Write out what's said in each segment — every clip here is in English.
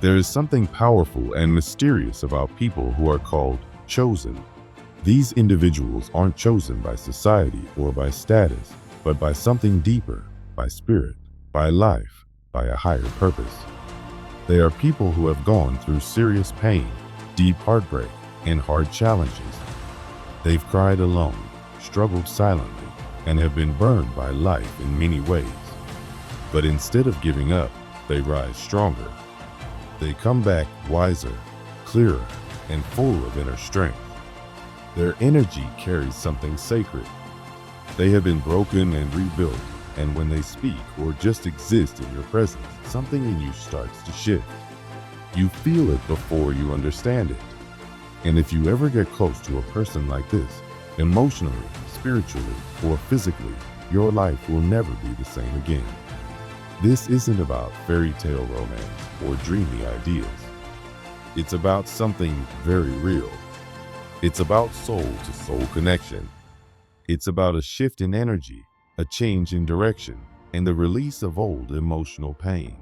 There is something powerful and mysterious about people who are called chosen. These individuals aren't chosen by society or by status, but by something deeper, by spirit, by life, by a higher purpose. They are people who have gone through serious pain, deep heartbreak, and hard challenges. They've cried alone, struggled silently, and have been burned by life in many ways. But instead of giving up, they rise stronger. They come back wiser, clearer, and full of inner strength. Their energy carries something sacred. They have been broken and rebuilt, and when they speak or just exist in your presence, something in you starts to shift. You feel it before you understand it. And if you ever get close to a person like this, emotionally, spiritually, or physically, your life will never be the same again. This isn't about fairy tale romance or dreamy ideas. It's about something very real. It's about soul-to-soul connection. It's about a shift in energy, a change in direction, and the release of old emotional pain.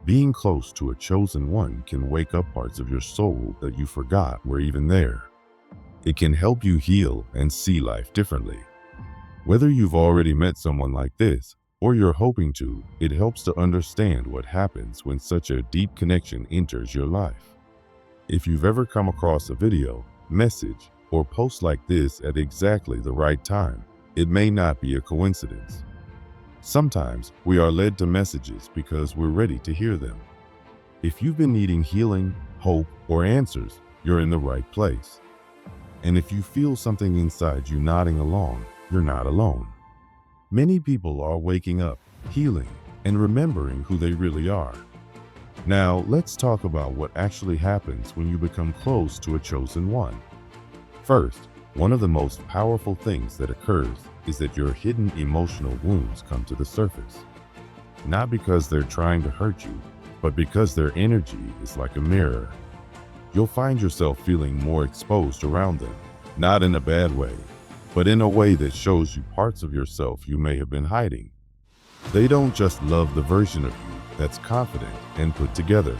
Being close to a chosen one can wake up parts of your soul that you forgot were even there. It can help you heal and see life differently. Whether you've already met someone like this, or you're hoping to, it helps to understand what happens when such a deep connection enters your life. If you've ever come across a video, message, or post like this at exactly the right time, it may not be a coincidence. Sometimes we are led to messages because we're ready to hear them. If you've been needing healing, hope, or answers, you're in the right place. And if you feel something inside you nodding along, you're not alone. Many people are waking up, healing, and remembering who they really are. Now, let's talk about what actually happens when you become close to a chosen one. First, one of the most powerful things that occurs is that your hidden emotional wounds come to the surface. Not because they're trying to hurt you, but because their energy is like a mirror. You'll find yourself feeling more exposed around them, not in a bad way, but in a way that shows you parts of yourself you may have been hiding. They don't just love the version of you that's confident and put together.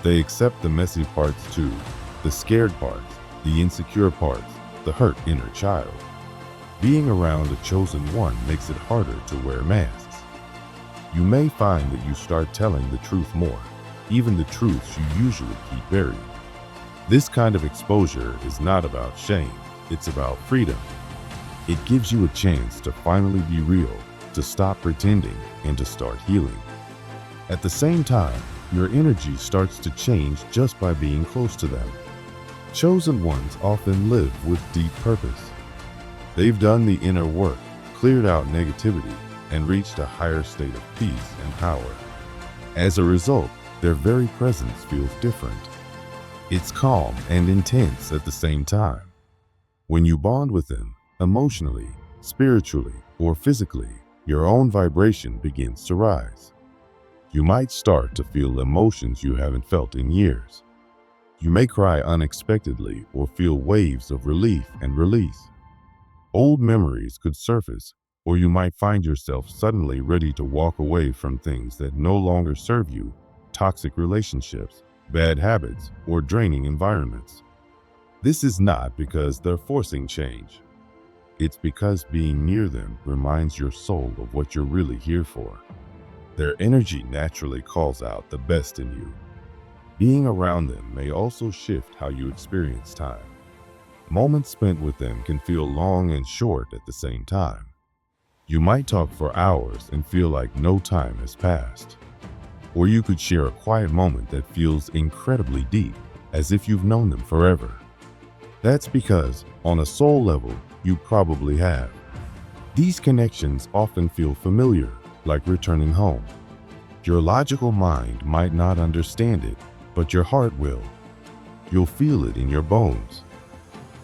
They accept the messy parts too, the scared parts, the insecure parts, the hurt inner child. Being around a chosen one makes it harder to wear masks. You may find that you start telling the truth more, even the truths you usually keep buried. This kind of exposure is not about shame, it's about freedom. It gives you a chance to finally be real, to stop pretending, and to start healing. At the same time, your energy starts to change just by being close to them. Chosen ones often live with deep purpose. They've done the inner work, cleared out negativity, and reached a higher state of peace and power. As a result, their very presence feels different. It's calm and intense at the same time. When you bond with them, emotionally, spiritually, or physically, your own vibration begins to rise. You might start to feel emotions you haven't felt in years. You may cry unexpectedly or feel waves of relief and release. Old memories could surface, or you might find yourself suddenly ready to walk away from things that no longer serve you, toxic relationships, bad habits, or draining environments. This is not because they're forcing change. It's because being near them reminds your soul of what you're really here for. Their energy naturally calls out the best in you. Being around them may also shift how you experience time. Moments spent with them can feel long and short at the same time. You might talk for hours and feel like no time has passed. Or you could share a quiet moment that feels incredibly deep, as if you've known them forever. That's because, on a soul level, you probably have. These connections often feel familiar, like returning home. Your logical mind might not understand it, but your heart will. You'll feel it in your bones.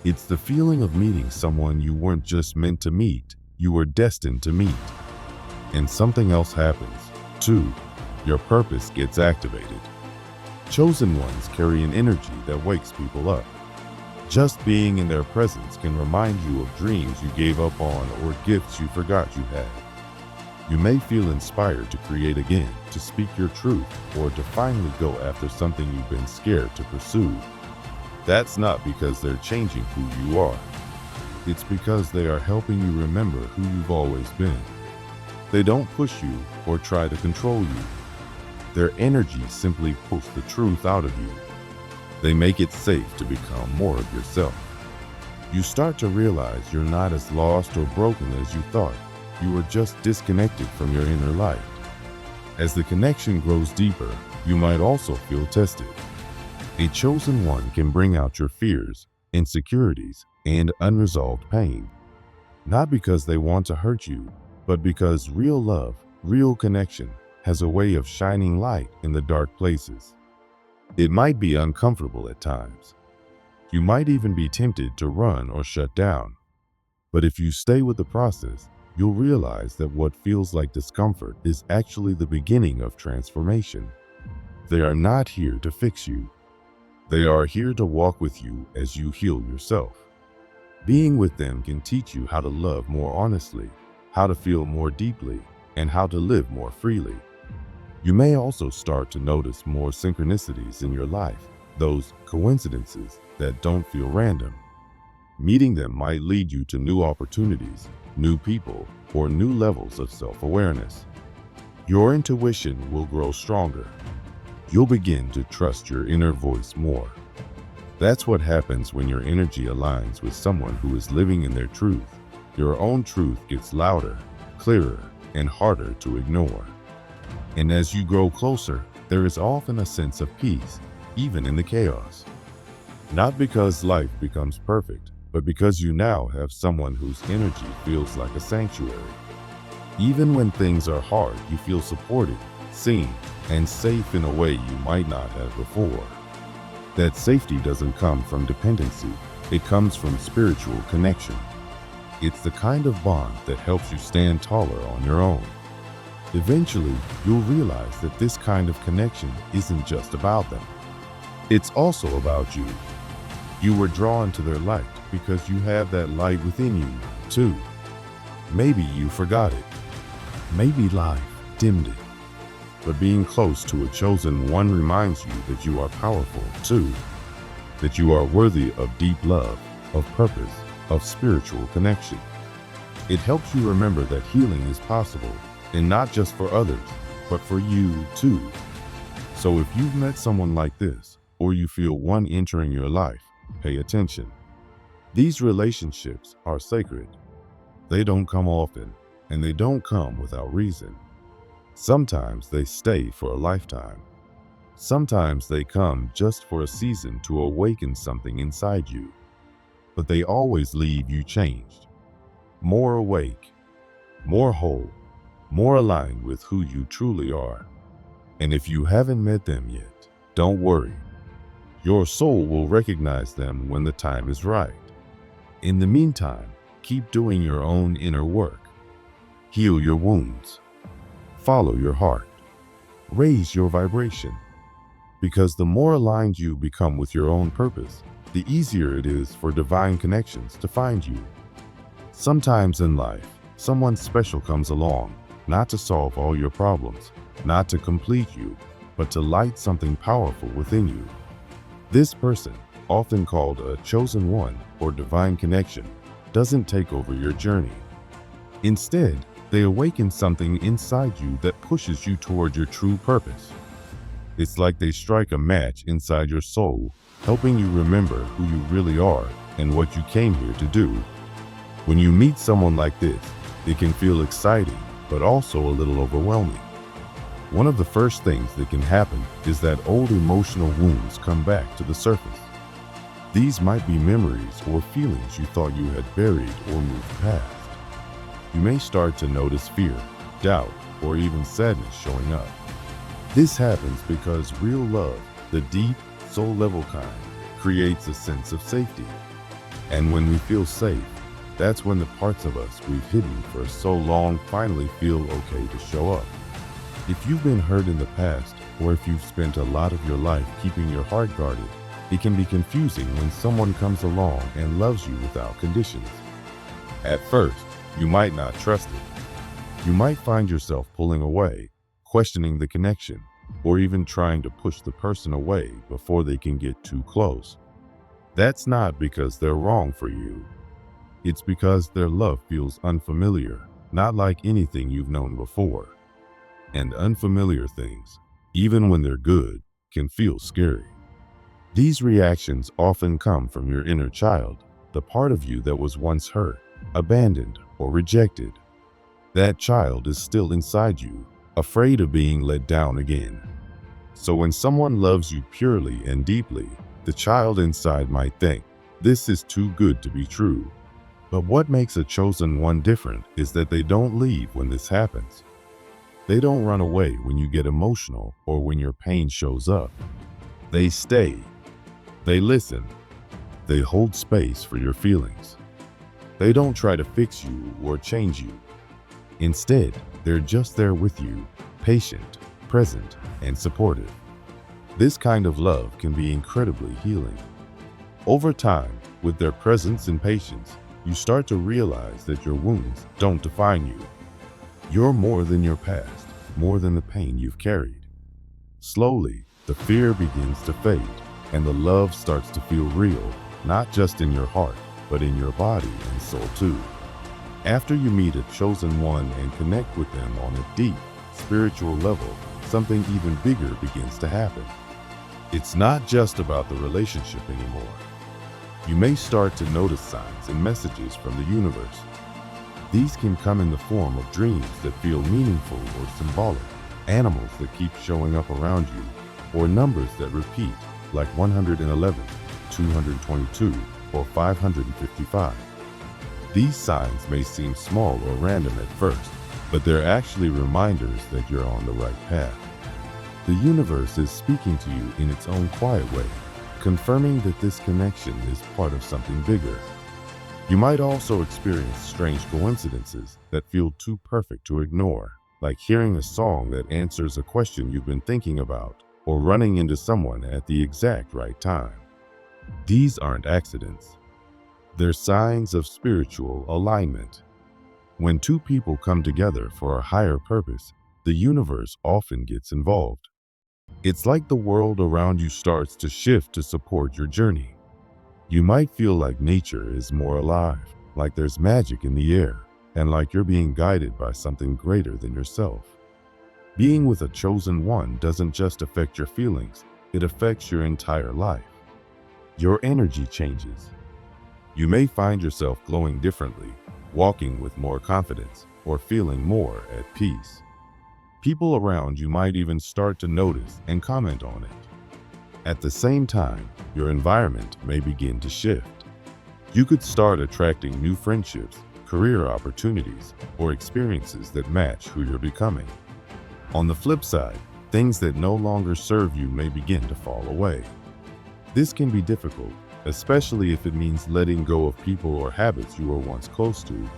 It's the feeling of meeting someone you weren't just meant to meet, you were destined to meet. And something else happens, too. Your purpose gets activated. Chosen ones carry an energy that wakes people up. Just being in their presence can remind you of dreams you gave up on or gifts you forgot you had. You may feel inspired to create again, to speak your truth, or to finally go after something you've been scared to pursue. That's not because they're changing who you are. It's because they are helping you remember who you've always been. They don't push you or try to control you. Their energy simply pulls the truth out of you. They make it safe to become more of yourself. You start to realize you're not as lost or broken as you thought. You were just disconnected from your inner light. As the connection grows deeper, you might also feel tested. A chosen one can bring out your fears, insecurities, and unresolved pain. Not because they want to hurt you, but because real love, real connection, has a way of shining light in the dark places. It might be uncomfortable at times. You might even be tempted to run or shut down. But if you stay with the process, you'll realize that what feels like discomfort is actually the beginning of transformation. They are not here to fix you. They are here to walk with you as you heal yourself. Being with them can teach you how to love more honestly, how to feel more deeply, and how to live more freely. You may also start to notice more synchronicities in your life, those coincidences that don't feel random. Meeting them might lead you to new opportunities, new people, or new levels of self-awareness. Your intuition will grow stronger. You'll begin to trust your inner voice more. That's what happens when your energy aligns with someone who is living in their truth. Your own truth gets louder, clearer, and harder to ignore. And as you grow closer, there is often a sense of peace, even in the chaos. Not because life becomes perfect, but because you now have someone whose energy feels like a sanctuary. Even when things are hard, you feel supported, seen, and safe in a way you might not have before. That safety doesn't come from dependency, it comes from spiritual connection. It's the kind of bond that helps you stand taller on your own. Eventually, you'll realize that this kind of connection isn't just about them. It's also about you. You were drawn to their light because you have that light within you, too. Maybe you forgot it. Maybe life dimmed it. But being close to a chosen one reminds you that you are powerful, too. That you are worthy of deep love, of purpose, of spiritual connection. It helps you remember that healing is possible, and not just for others, but for you, too. So if you've met someone like this, or you feel one entering your life, pay attention. These relationships are sacred. They don't come often, and they don't come without reason. Sometimes they stay for a lifetime. Sometimes they come just for a season to awaken something inside you. But they always leave you changed. More awake, more whole, more aligned with who you truly are. And if you haven't met them yet, don't worry. Your soul will recognize them when the time is right. In the meantime, keep doing your own inner work. Heal your wounds. Follow your heart. Raise your vibration. Because the more aligned you become with your own purpose, the easier it is for divine connections to find you. Sometimes in life, someone special comes along, not to solve all your problems, not to complete you, but to light something powerful within you. This person, often called a chosen one or divine connection, doesn't take over your journey. Instead, they awaken something inside you that pushes you toward your true purpose. It's like they strike a match inside your soul, helping you remember who you really are and what you came here to do. When you meet someone like this, it can feel exciting, but also a little overwhelming. One of the first things that can happen is that old emotional wounds come back to the surface. These might be memories or feelings you thought you had buried or moved past. You may start to notice fear, doubt, or even sadness showing up. This happens because real love, the deep, soul-level kind, creates a sense of safety. And when we feel safe, that's when the parts of us we've hidden for so long finally feel okay to show up. If you've been hurt in the past, or if you've spent a lot of your life keeping your heart guarded, it can be confusing when someone comes along and loves you without conditions. At first, you might not trust it. You might find yourself pulling away, questioning the connection, or even trying to push the person away before they can get too close. That's not because they're wrong for you. It's because their love feels unfamiliar, not like anything you've known before. And unfamiliar things, even when they're good, can feel scary. These reactions often come from your inner child, the part of you that was once hurt, abandoned, or rejected. That child is still inside you, afraid of being let down again. So when someone loves you purely and deeply, the child inside might think, "This is too good to be true." But what makes a chosen one different is that they don't leave when this happens. They don't run away when you get emotional or when your pain shows up. They stay. They listen. They hold space for your feelings. They don't try to fix you or change you. Instead, they're just there with you, patient, present, and supportive. This kind of love can be incredibly healing. Over time, with their presence and patience, you start to realize that your wounds don't define you. You're more than your past, more than the pain you've carried. Slowly, the fear begins to fade, and the love starts to feel real, not just in your heart, but in your body and soul too. After you meet a chosen one and connect with them on a deep, spiritual level, something even bigger begins to happen. It's not just about the relationship anymore. You may start to notice signs and messages from the universe. These can come in the form of dreams that feel meaningful or symbolic, animals that keep showing up around you, or numbers that repeat, like 111, 222, or 555. These signs may seem small or random at first, but they're actually reminders that you're on the right path. The universe is speaking to you in its own quiet way, confirming that this connection is part of something bigger. You might also experience strange coincidences that feel too perfect to ignore, like hearing a song that answers a question you've been thinking about, or running into someone at the exact right time. These aren't accidents. They're signs of spiritual alignment. When two people come together for a higher purpose, the universe often gets involved. It's like the world around you starts to shift to support your journey. You might feel like nature is more alive, like there's magic in the air, and like you're being guided by something greater than yourself. Being with a chosen one doesn't just affect your feelings, it affects your entire life. Your energy changes. You may find yourself glowing differently, walking with more confidence, or feeling more at peace. People around you might even start to notice and comment on it. At the same time, your environment may begin to shift. You could start attracting new friendships, career opportunities, or experiences that match who you're becoming. On the flip side, things that no longer serve you may begin to fall away. This can be difficult, especially if it means letting go of people or habits you were once close to.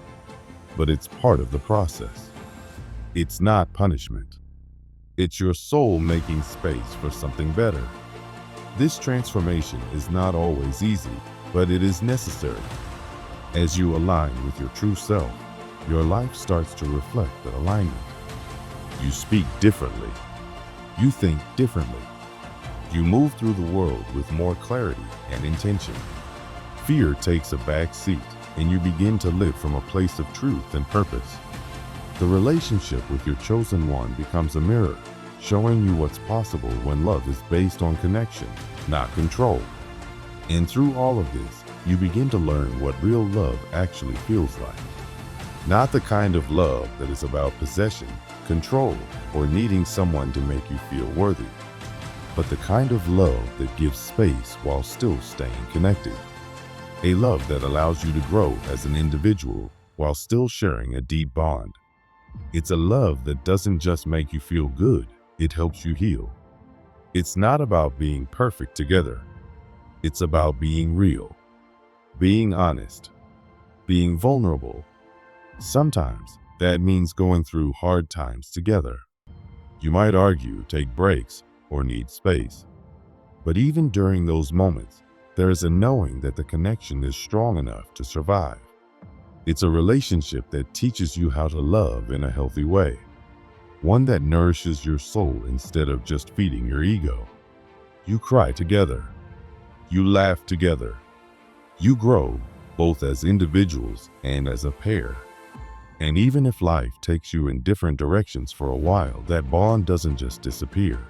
But it's part of the process. It's not punishment. It's your soul making space for something better. This transformation is not always easy, but it is necessary. As you align with your true self, your life starts to reflect that alignment. You speak differently. You think differently. You move through the world with more clarity and intention. Fear takes a back seat, and you begin to live from a place of truth and purpose. The relationship with your chosen one becomes a mirror, showing you what's possible when love is based on connection, not control. And through all of this, you begin to learn what real love actually feels like. Not the kind of love that is about possession, control, or needing someone to make you feel worthy, but the kind of love that gives space while still staying connected. A love that allows you to grow as an individual while still sharing a deep bond. It's a love that doesn't just make you feel good, it helps you heal. It's not about being perfect together. It's about being real, being honest, being vulnerable. Sometimes that means going through hard times together. You might argue, take breaks, or need space. But even during those moments, there is a knowing that the connection is strong enough to survive. It's a relationship that teaches you how to love in a healthy way, one that nourishes your soul instead of just feeding your ego. You cry together. You laugh together. You grow, both as individuals and as a pair. And even if life takes you in different directions for a while, that bond doesn't just disappear.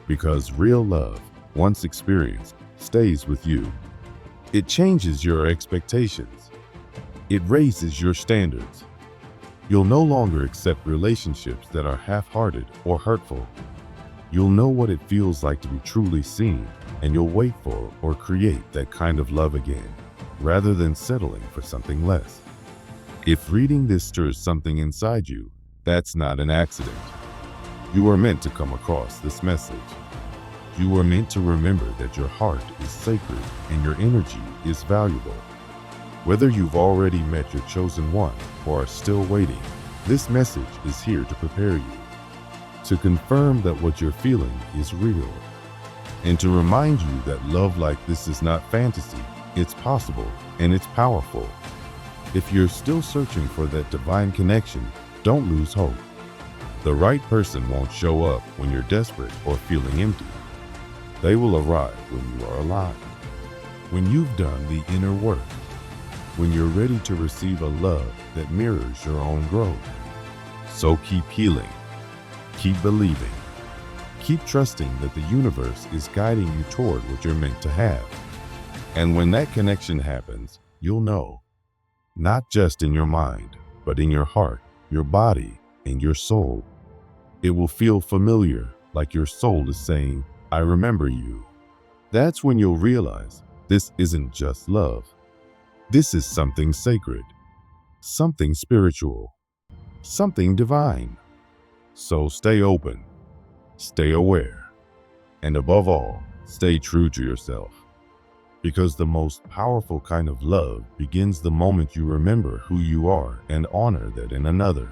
Because real love, once experienced, stays with you. It changes your expectations. It raises your standards. You'll no longer accept relationships that are half-hearted or hurtful. You'll know what it feels like to be truly seen, and you'll wait for or create that kind of love again, rather than settling for something less. If reading this stirs something inside you, that's not an accident. You are meant to come across this message. You are meant to remember that your heart is sacred and your energy is valuable. Whether you've already met your chosen one or are still waiting, this message is here to prepare you, to confirm that what you're feeling is real, and to remind you that love like this is not fantasy, it's possible and it's powerful. If you're still searching for that divine connection, don't lose hope. The right person won't show up when you're desperate or feeling empty. They will arrive when you are alive, when you've done the inner work, when you're ready to receive a love that mirrors your own growth. So keep healing, keep believing, keep trusting that the universe is guiding you toward what you're meant to have. And when that connection happens, you'll know, not just in your mind, but in your heart, your body, and your soul. It will feel familiar, like your soul is saying, I remember you. That's when you'll realize this isn't just love. This is something sacred, something spiritual, something divine. So stay open, stay aware, and above all, stay true to yourself. Because the most powerful kind of love begins the moment you remember who you are and honor that in another.